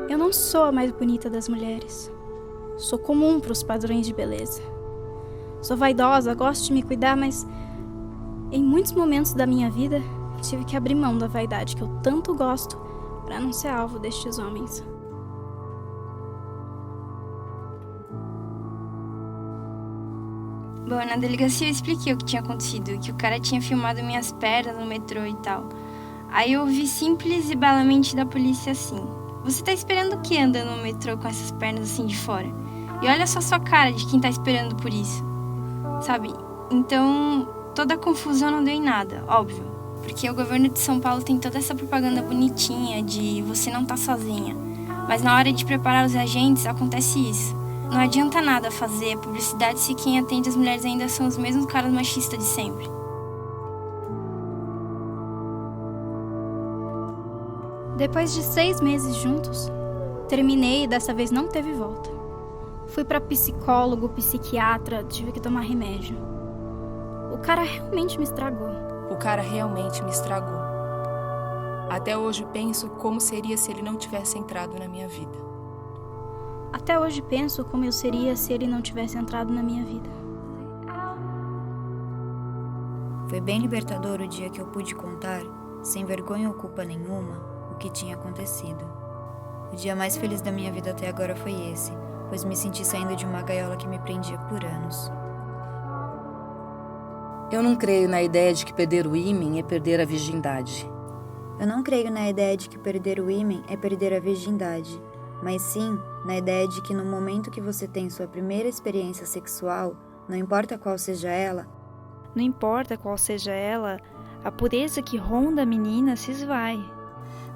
Eu não sou a mais bonita das mulheres. Sou comum para os padrões de beleza. Sou vaidosa, gosto de me cuidar, mas em muitos momentos da minha vida tive que abrir mão da vaidade que eu tanto gosto para não ser alvo destes homens. Bom, na delegacia eu expliquei o que tinha acontecido, que o cara tinha filmado minhas pernas no metrô e tal. Aí eu ouvi simples e belamente da polícia assim: "Você tá esperando o que andando no metrô com essas pernas assim de fora? E olha só sua cara de quem tá esperando por isso." Sabe? Então, toda a confusão não deu em nada, óbvio. Porque o governo de São Paulo tem toda essa propaganda bonitinha de você não tá sozinha. Mas na hora de preparar os agentes, acontece isso. Não adianta nada fazer publicidade se quem atende as mulheres ainda são os mesmos caras machistas de sempre. Depois de 6 meses juntos, terminei e dessa vez não teve volta. Fui pra psicólogo, psiquiatra, tive que tomar remédio. O cara realmente me estragou. Até hoje penso como seria se ele não tivesse entrado na minha vida. Até hoje penso como eu seria se ele não tivesse entrado na minha vida. Foi bem libertador o dia que eu pude contar, sem vergonha ou culpa nenhuma, o que tinha acontecido. O dia mais feliz da minha vida até agora foi esse, pois me senti saindo de uma gaiola que me prendia por anos. Eu não creio na ideia de que perder o ímã é perder a virgindade. Eu não creio na ideia de que perder o ímã é perder a virgindade, mas sim na ideia de que no momento que você tem sua primeira experiência sexual, não importa qual seja ela, a pureza que ronda a menina se esvai.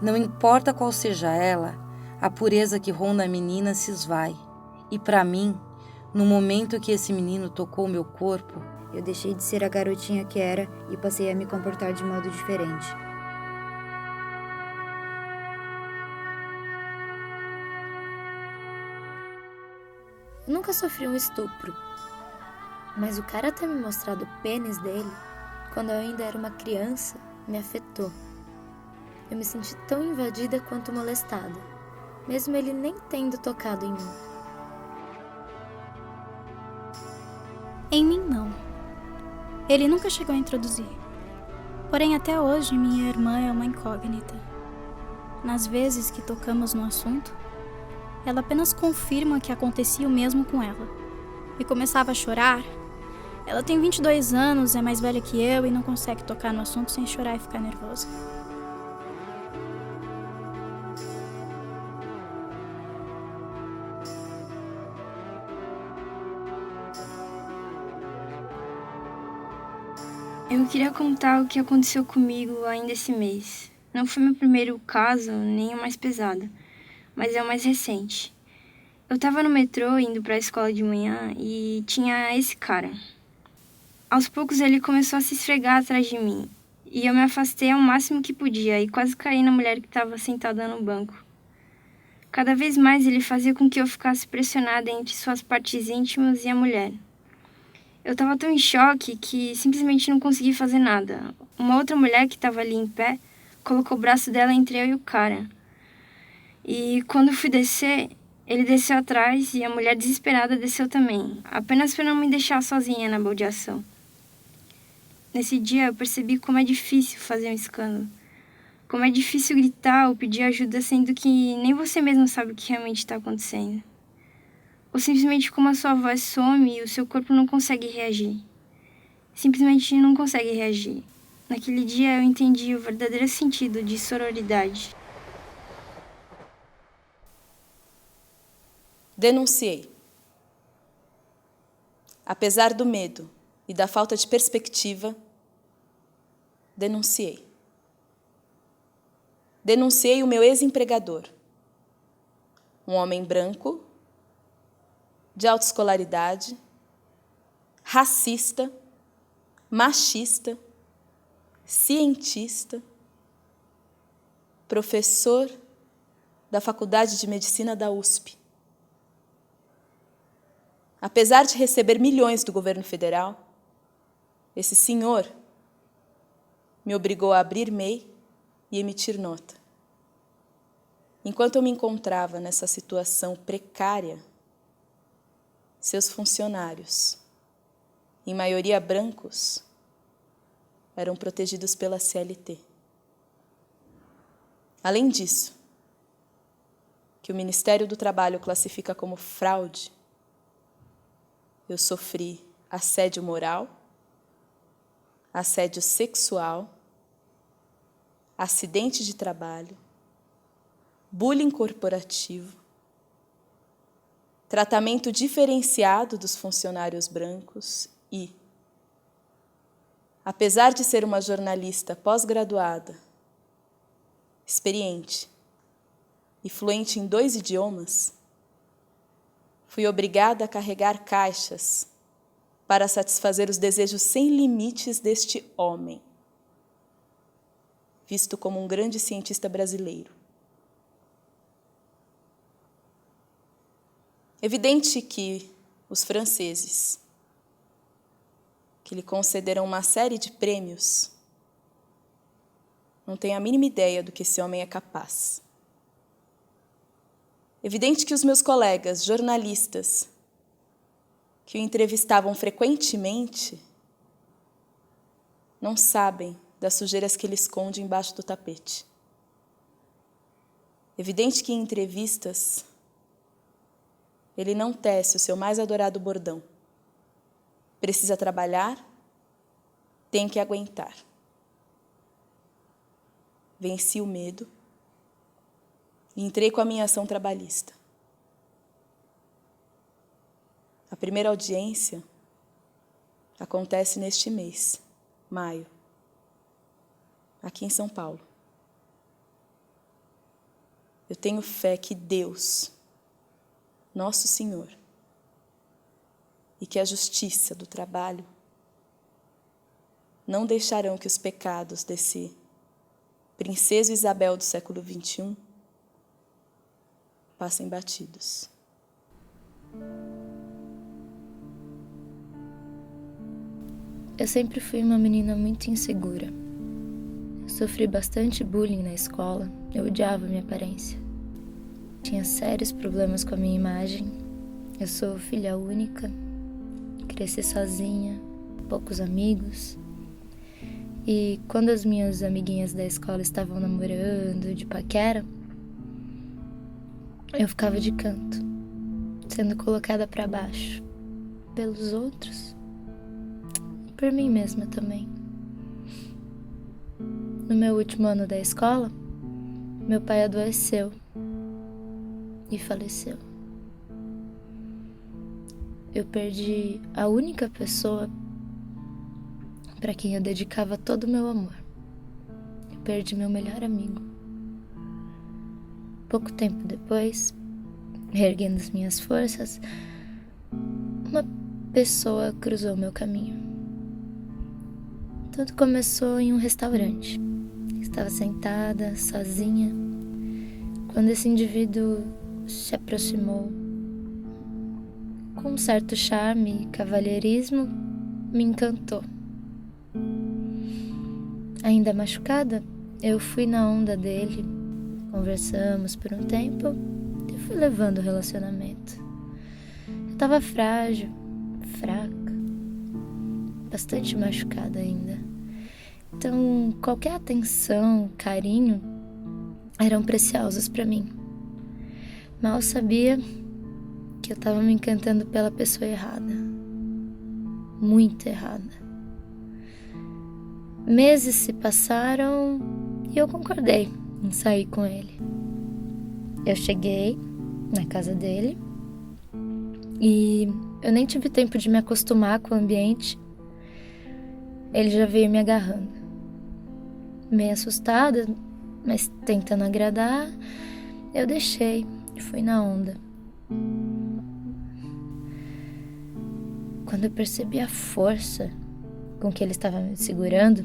Não importa qual seja ela, a pureza que ronda a menina se esvai. E para mim, no momento que esse menino tocou meu corpo, eu deixei de ser a garotinha que era e passei a me comportar de modo diferente. Eu nunca sofri um estupro, mas o cara ter me mostrado o pênis dele, quando eu ainda era uma criança, me afetou. Eu me senti tão invadida quanto molestada, mesmo ele nem tendo tocado em mim. Em mim, não. Ele nunca chegou a introduzir. Porém, até hoje, minha irmã é uma incógnita. Nas vezes que tocamos no assunto, ela apenas confirma que acontecia o mesmo com ela. E começava a chorar. Ela tem 22 anos, é mais velha que eu e não consegue tocar no assunto sem chorar e ficar nervosa. Eu queria contar o que aconteceu comigo ainda esse mês. Não foi meu primeiro caso, nem o mais pesado, mas é o mais recente. Eu tava no metrô indo pra escola de manhã e tinha esse cara. Aos poucos ele começou a se esfregar atrás de mim e eu me afastei ao máximo que podia e quase caí na mulher que estava sentada no banco. Cada vez mais ele fazia com que eu ficasse pressionada entre suas partes íntimas e a mulher. Eu estava tão em choque que simplesmente não consegui fazer nada. Uma outra mulher que estava ali em pé colocou o braço dela entre eu e o cara. E quando eu fui descer, ele desceu atrás e a mulher desesperada desceu também, apenas para não me deixar sozinha na baldeação. Nesse dia eu percebi como é difícil fazer um escândalo. Como é difícil gritar ou pedir ajuda sendo que nem você mesmo sabe o que realmente está acontecendo. Ou simplesmente como a sua voz some e o seu corpo não consegue reagir. Simplesmente não consegue reagir. Naquele dia eu entendi o verdadeiro sentido de sororidade. Denunciei. Apesar do medo e da falta de perspectiva, denunciei. Denunciei o meu ex-empregador, um homem branco, de alta escolaridade, racista, machista, cientista, professor da Faculdade de Medicina da USP. Apesar de receber milhões do governo federal, esse senhor me obrigou a abrir MEI e emitir nota. Enquanto eu me encontrava nessa situação precária, seus funcionários, em maioria brancos, eram protegidos pela CLT. Além disso, que o Ministério do Trabalho classifica como fraude, eu sofri assédio moral, assédio sexual, acidente de trabalho, bullying corporativo, tratamento diferenciado dos funcionários brancos e, apesar de ser uma jornalista pós-graduada, experiente e fluente em 2 idiomas, fui obrigada a carregar caixas para satisfazer os desejos sem limites deste homem, visto como um grande cientista brasileiro. Evidente que os franceses, que lhe concederam uma série de prêmios, não têm a mínima ideia do que esse homem é capaz. Evidente que os meus colegas jornalistas, que o entrevistavam frequentemente, não sabem das sujeiras que ele esconde embaixo do tapete. Evidente que em entrevistas ele não tece o seu mais adorado bordão. Precisa trabalhar, tem que aguentar. Venci o medo e entrei com a minha ação trabalhista. A primeira audiência acontece neste mês, maio, aqui em São Paulo. Eu tenho fé que Deus, Nosso Senhor, e que a justiça do trabalho não deixarão que os pecados desse Princesa Isabel do século XXI passem batidos. Eu sempre fui uma menina muito insegura. Eu sofri bastante bullying na escola, eu odiava minha aparência. Tinha sérios problemas com a minha imagem. Eu sou filha única, cresci sozinha, poucos amigos. E quando as minhas amiguinhas da escola estavam namorando, de paquera, eu ficava de canto, sendo colocada para baixo pelos outros e por mim mesma também. No meu último ano da escola, meu pai adoeceu e faleceu. Eu perdi a única pessoa para quem eu dedicava todo o meu amor. Eu perdi meu melhor amigo. Pouco tempo depois, reerguendo as minhas forças, uma pessoa cruzou meu caminho. Tudo começou em um restaurante. Estava sentada, sozinha, quando esse indivíduo se aproximou. Com um certo charme e cavalheirismo, me encantou. Ainda machucada, eu fui na onda dele, conversamos por um tempo e fui levando o relacionamento. Eu estava frágil, fraca, bastante machucada ainda. Então, qualquer atenção, carinho, eram preciosos para mim. Mal sabia que eu estava me encantando pela pessoa errada. Muito errada. Meses se passaram e eu concordei em sair com ele. Eu cheguei na casa dele e eu nem tive tempo de me acostumar com o ambiente. Ele já veio me agarrando. Meio assustada, mas tentando agradar, eu deixei e fui na onda. Quando eu percebi a força com que ele estava me segurando,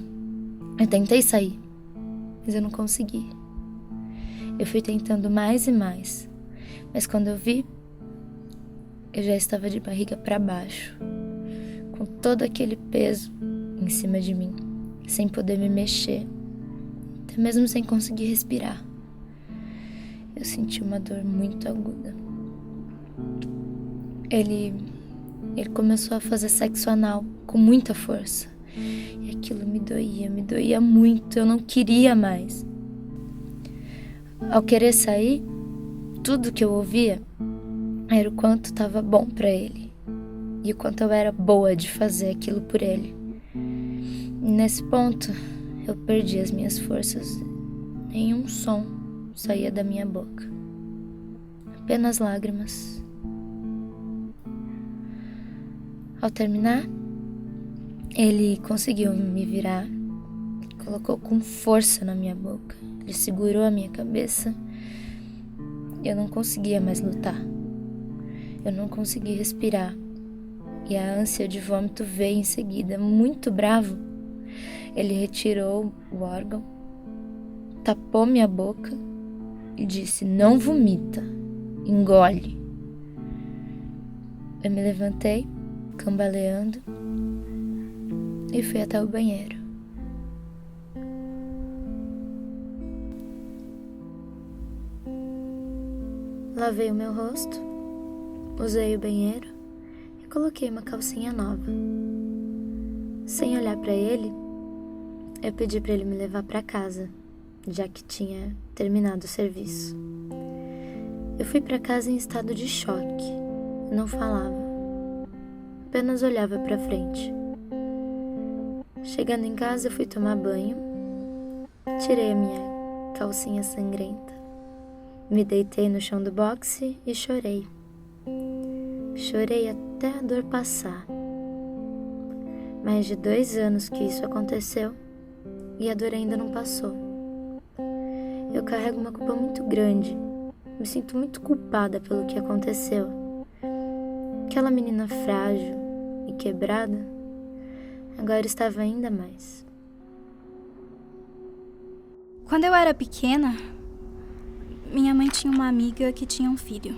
eu tentei sair, mas eu não consegui. Eu fui tentando mais e mais, mas quando eu vi, eu já estava de barriga para baixo, com todo aquele peso em cima de mim, sem poder me mexer, até mesmo sem conseguir respirar. eu senti uma dor muito aguda. Ele começou a fazer sexo anal com muita força. E aquilo me doía muito, eu não queria mais. Ao querer sair, tudo que eu ouvia era o quanto estava bom pra ele. E o quanto eu era boa de fazer aquilo por ele. E nesse ponto, eu perdi as minhas forças. Nenhum som saía da minha boca. Apenas lágrimas. Ao terminar, ele conseguiu me virar, colocou com força na minha boca. Ele segurou a minha cabeça. Eu não conseguia mais lutar. Eu não conseguia respirar. E a ânsia de vômito veio em seguida. Muito bravo, ele retirou o órgão, tapou minha boca e disse: "Não vomita, engole." Eu me levantei, cambaleando, e fui até o banheiro. Lavei o meu rosto, usei o banheiro e coloquei uma calcinha nova. Sem olhar para ele, eu pedi para ele me levar para casa, já que tinha terminado o serviço. Eu fui para casa em estado de choque. Não falava, apenas olhava para frente. Chegando em casa, eu fui tomar banho, tirei a minha calcinha sangrenta, me deitei no chão do boxe e chorei. Chorei até a dor passar. Mais de 2 anos que isso aconteceu e a dor ainda não passou. Eu carrego uma culpa muito grande. Me sinto muito culpada pelo que aconteceu. Aquela menina frágil e quebrada agora estava ainda mais. Quando eu era pequena, minha mãe tinha uma amiga que tinha um filho.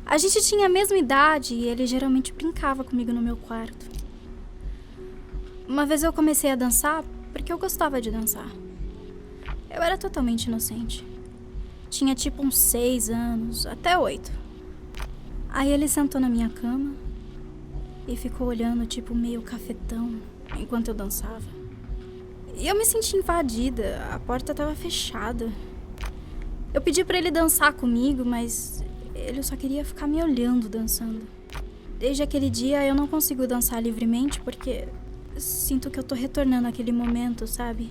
A gente tinha a mesma idade e ele geralmente brincava comigo no meu quarto. Uma vez eu comecei a dançar porque eu gostava de dançar. Eu era totalmente inocente. Tinha tipo uns 6 anos, até 8. Aí ele sentou na minha cama e ficou olhando tipo meio cafetão enquanto eu dançava. E eu me senti invadida, a porta estava fechada. Eu pedi pra ele dançar comigo, mas ele só queria ficar me olhando dançando. Desde aquele dia eu não consigo dançar livremente porque sinto que eu tô retornando àquele momento, sabe?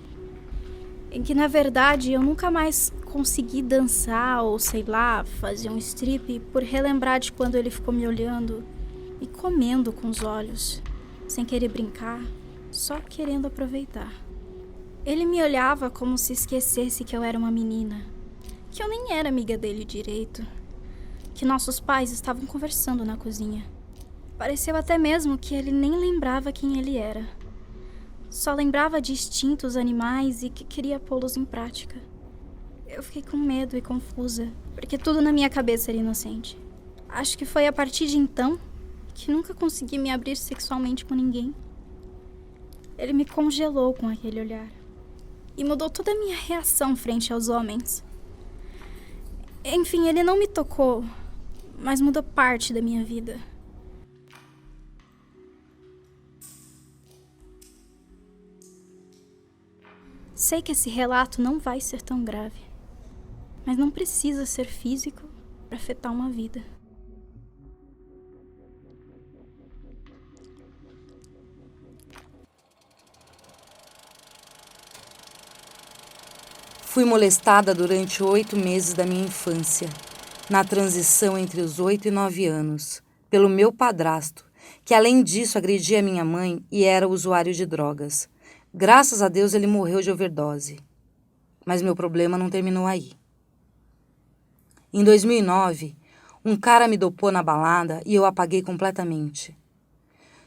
Em que, na verdade, eu nunca mais consegui dançar ou, sei lá, fazer um strip por relembrar de quando ele ficou me olhando e comendo com os olhos, sem querer brincar, só querendo aproveitar. Ele me olhava como se esquecesse que eu era uma menina, que eu nem era amiga dele direito, que nossos pais estavam conversando na cozinha. Pareceu até mesmo que ele nem lembrava quem ele era. Só lembrava de instintos animais e que queria pô-los em prática. Eu fiquei com medo e confusa, porque tudo na minha cabeça era inocente. Acho que foi a partir de então que nunca consegui me abrir sexualmente com ninguém. Ele me congelou com aquele olhar e mudou toda a minha reação frente aos homens. Enfim, ele não me tocou, mas mudou parte da minha vida. Sei que esse relato não vai ser tão grave, mas não precisa ser físico para afetar uma vida. Fui molestada durante 8 meses da minha infância, na transição entre os 8 e 9 anos, pelo meu padrasto, que além disso agredia minha mãe e era usuário de drogas. Graças a Deus ele morreu de overdose. Mas meu problema não terminou aí. Em 2009, um cara me dopou na balada e eu apaguei completamente.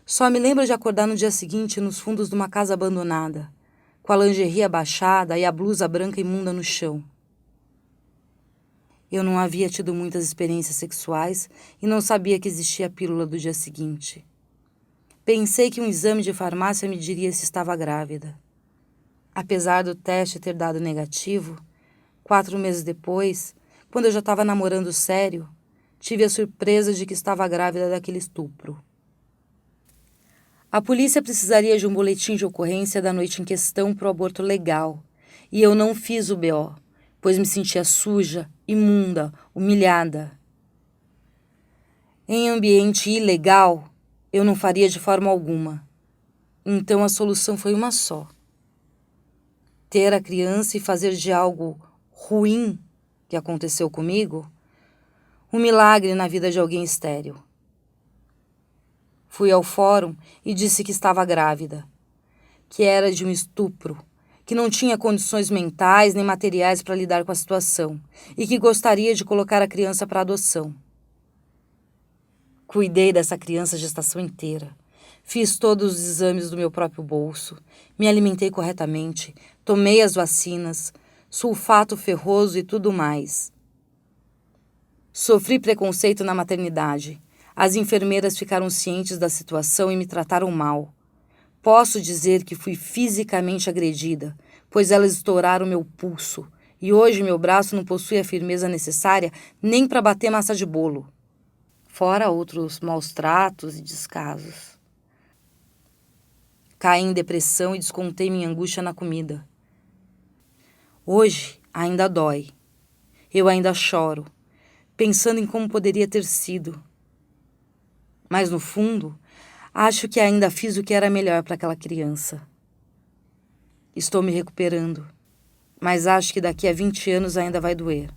Só me lembro de acordar no dia seguinte nos fundos de uma casa abandonada, com a lingerie abaixada e a blusa branca imunda no chão. Eu não havia tido muitas experiências sexuais e não sabia que existia a pílula do dia seguinte. Pensei que um exame de farmácia me diria se estava grávida. Apesar do teste ter dado negativo, 4 meses depois, quando eu já estava namorando sério, tive a surpresa de que estava grávida daquele estupro. A polícia precisaria de um boletim de ocorrência da noite em questão para o aborto legal, e eu não fiz o BO, pois me sentia suja, imunda, humilhada. Em ambiente ilegal, eu não faria de forma alguma. Então a solução foi uma só: ter a criança e fazer de algo ruim que aconteceu comigo um milagre na vida de alguém estéril. Fui ao fórum e disse que estava grávida, que era de um estupro, que não tinha condições mentais nem materiais para lidar com a situação e que gostaria de colocar a criança para adoção. Cuidei dessa criança a gestação inteira. Fiz todos os exames do meu próprio bolso, me alimentei corretamente, tomei as vacinas, sulfato ferroso e tudo mais. Sofri preconceito na maternidade. As enfermeiras ficaram cientes da situação e me trataram mal. Posso dizer que fui fisicamente agredida, pois elas estouraram meu pulso, e hoje meu braço não possui a firmeza necessária nem para bater massa de bolo. Fora outros maus tratos e descasos. Caí em depressão e descontei minha angústia na comida. Hoje ainda dói. Eu ainda choro, pensando em como poderia ter sido. Mas no fundo, acho que ainda fiz o que era melhor para aquela criança. Estou me recuperando, mas acho que daqui a 20 anos ainda vai doer.